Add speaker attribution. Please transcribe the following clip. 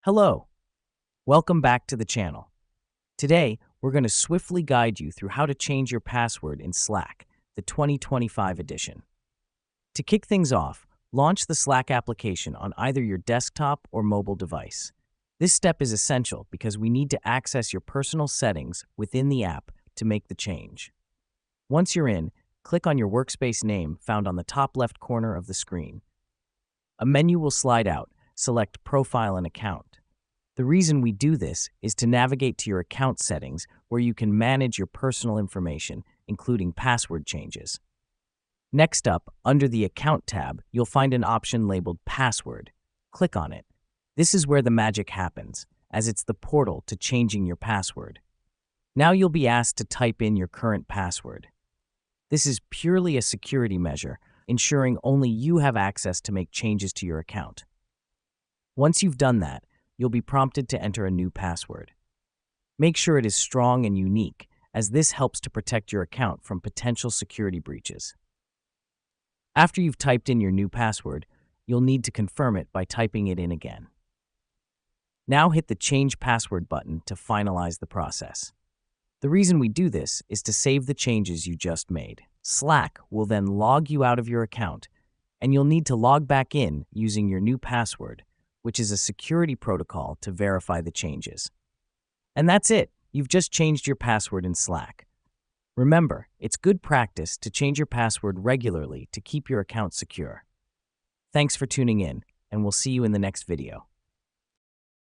Speaker 1: Hello, welcome back to the channel. Today, we're going to swiftly guide you through how to change your password in Slack, the 2025 edition. To kick things off, launch the Slack application on either your desktop or mobile device. This step is essential because we need to access your personal settings within the app to make the change. Once you're in, click on your workspace name found on the top left corner of the screen. A menu will slide out. Select Profile and Account. The reason we do this is to navigate to your account settings where you can manage your personal information, including password changes. Next up, under the Account tab, you'll find an option labeled Password. Click on it. This is where the magic happens, as it's the portal to changing your password. Now you'll be asked to type in your current password. This is purely a security measure, ensuring only you have access to make changes to your account. Once you've done that, you'll be prompted to enter a new password. Make sure it is strong and unique, as this helps to protect your account from potential security breaches. After you've typed in your new password, you'll need to confirm it by typing it in again. Now hit the Change Password button to finalize the process. The reason we do this is to save the changes you just made. Slack will then log you out of your account, and you'll need to log back in using your new password, which is a security protocol to verify the changes. And that's it. You've just changed your password in Slack. Remember, it's good practice to change your password regularly to keep your account secure. Thanks for tuning in, and we'll see you in the next video.